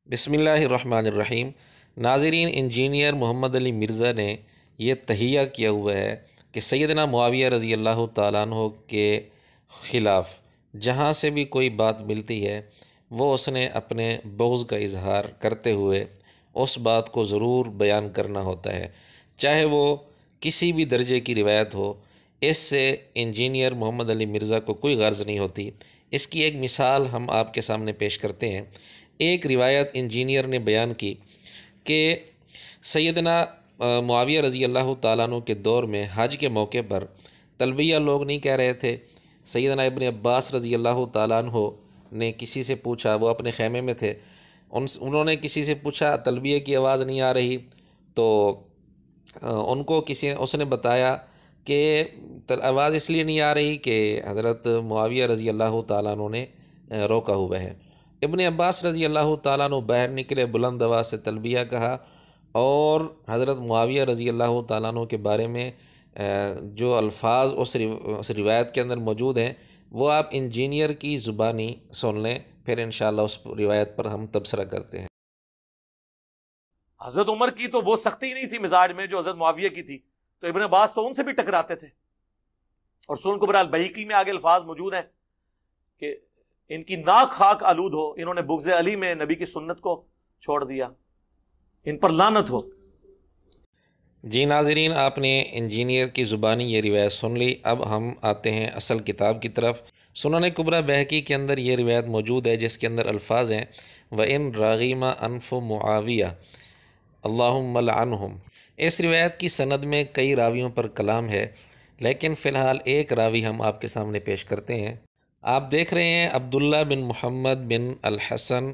بسم اللہ الرحمن الرحیم۔ ناظرین، انجینئر محمد علی مرزا نے یہ تہیہ کیا ہوا ہے کہ سیدنا معاویہ رضی اللہ تعالیٰ عنہ کے خلاف جہاں سے بھی کوئی بات ملتی ہے وہ اس نے اپنے بغض کا اظہار کرتے ہوئے اس بات کو ضرور بیان کرنا ہوتا ہے، چاہے وہ کسی بھی درجے کی روایت ہو۔ اس سے انجینئر محمد علی مرزا کو کوئی غرض نہیں ہوتی۔ اس کی ایک مثال ہم آپ کے سامنے پیش کرتے ہیں۔ ایک روایت انجینئر نے بیان کی کہ سیدنا معاویہ رضی اللہ تعالیٰ عنہ کے دور میں حج کے موقع پر تلبیہ لوگ نہیں کہہ رہے تھے۔ سیدنا ابن عباس رضی اللہ تعالیٰ عنہ نے کسی سے پوچھا، وہ اپنے خیمے میں تھے، انہوں نے کسی سے پوچھا تلبیہ کی آواز نہیں آ رہی، تو ان کو اس نے بتایا کہ آواز اس لیے نہیں آ رہی کہ حضرت معاویہ رضی اللہ تعالیٰ عنہ نے روکا ہوا ہے۔ ابن عباس رضی اللہ تعالیٰ عنہ باہر نکلے، بلند آواز سے تلبیہ کہا، اور حضرت معاویہ رضی اللہ تعالیٰ عنہ کے بارے میں جو الفاظ اس روایت کے اندر موجود ہیں وہ آپ انجینئر کی زبانی سن لیں، پھر انشاءاللہ اس روایت پر ہم تبصرہ کرتے ہیں۔ حضرت عمر کی تو وہ سختی ہی نہیں تھی مزاج میں جو حضرت معاویہ کی تھی، تو ابن عباس تو ان سے بھی ٹکراتے تھے۔ اور سنن کبری البیہقی میں آگے الفاظ موجود ہیں کہ ان کی ناک خاک آلود ہو، انہوں نے بغض علی میں نبی کی سنت کو چھوڑ دیا، ان پر لعنت ہو۔ جی ناظرین، آپ نے انجینئر کی زبانی یہ روایت سن لی۔ اب ہم آتے ہیں اصل کتاب کی طرف۔ سنن کبری بہقی کے اندر یہ روایت موجود ہے جس کے اندر الفاظ ہیں وَإِن رَغِمَ أَنْفُ مُعَاوِيَةَ اللہم لعنہم۔ اس روایت کی سند میں کئی راویوں پر کلام ہے، لیکن فی الحال ایک راوی ہم آپ کے سامنے پیش کرتے ہیں۔ آپ دیکھ رہے ہیں عبداللہ بن محمد بن الحسن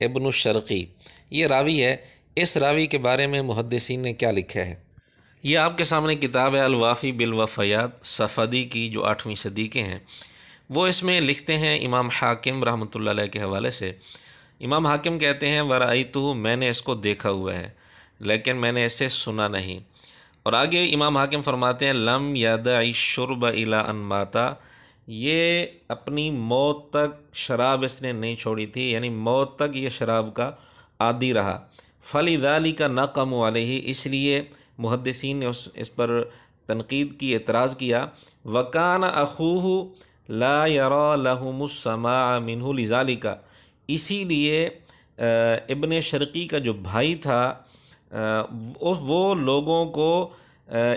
ابن الشرقی، یہ راوی ہے۔ اس راوی کے بارے میں محدثین نے کیا لکھا ہے، یہ آپ کے سامنے کتاب ہے الوافی بالوفیات صفدی کی، جو 8ویں صدی کے ہیں۔ وہ اس میں لکھتے ہیں امام حاکم رحمۃ اللہ علیہ کے حوالے سے۔ امام حاکم کہتے ہیں وَرَأَيْتُهُ، میں نے اس کو دیکھا ہوا ہے لیکن میں نے اسے سنا نہیں۔ اور آگے امام حاکم فرماتے ہیں لم یدع الشرب الی ان مات، یہ اپنی موت تک شراب اس نے نہیں چھوڑی تھی، یعنی موت تک یہ شراب کا عادی رہا۔ فَلِذَلِكَ نَقَمُوا عَلَيْهِ، اس لیے محدثین نے اس پر تنقید کی، اعتراض کیا۔ وَكَانَ أَخُوهُ لَا يَرَى لَهُمُ السَّمَاعَ مِنْهُ لِذَلِكَ، اسی لیے ابن شرقی کا جو بھائی تھا وہ لوگوں کو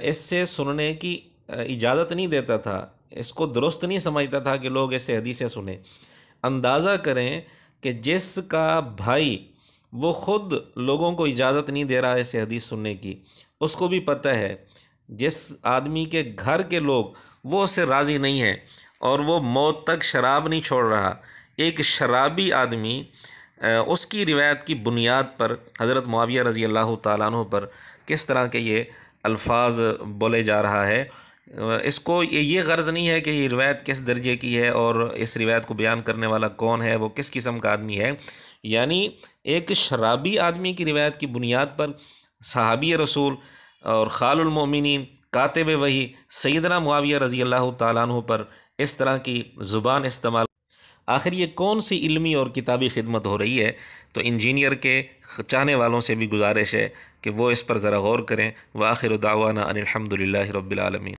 اس سے سننے کی اجازت نہیں دیتا تھا، اس کو درست نہیں سمجھتا تھا کہ لوگ ایسے حدیثیں سنیں۔ اندازہ کریں کہ جس کا بھائی وہ خود لوگوں کو اجازت نہیں دے رہا ہے ایسے حدیث سننے کی، اس کو بھی پتہ ہے جس آدمی کے گھر کے لوگ وہ اس سے راضی نہیں ہیں اور وہ موت تک شراب نہیں چھوڑ رہا، ایک شرابی آدمی اس کی روایت کی بنیاد پر حضرت معاویہ رضی اللہ تعالیٰ عنہ پر کس طرح کے یہ الفاظ بولے جا رہا ہے۔ اس کو یہ غرض نہیں ہے کہ یہ روایت کس درجے کی ہے اور اس روایت کو بیان کرنے والا کون ہے، وہ کس قسم کا آدمی ہے، یعنی ایک شرابی آدمی کی روایت کی بنیاد پر صحابی رسول اور خال المومنین کاتب وحی سیدنا معاویہ رضی اللہ تعالیٰ عنہ پر اس طرح کی زبان استعمال، آخر یہ کون سی علمی اور کتابی خدمت ہو رہی ہے؟ تو انجینئر کے چاہنے والوں سے بھی گزارش ہے کہ وہ اس پر ذرا غور کریں۔ وآخر دعوانا ان الحمد للہ رب العالمین۔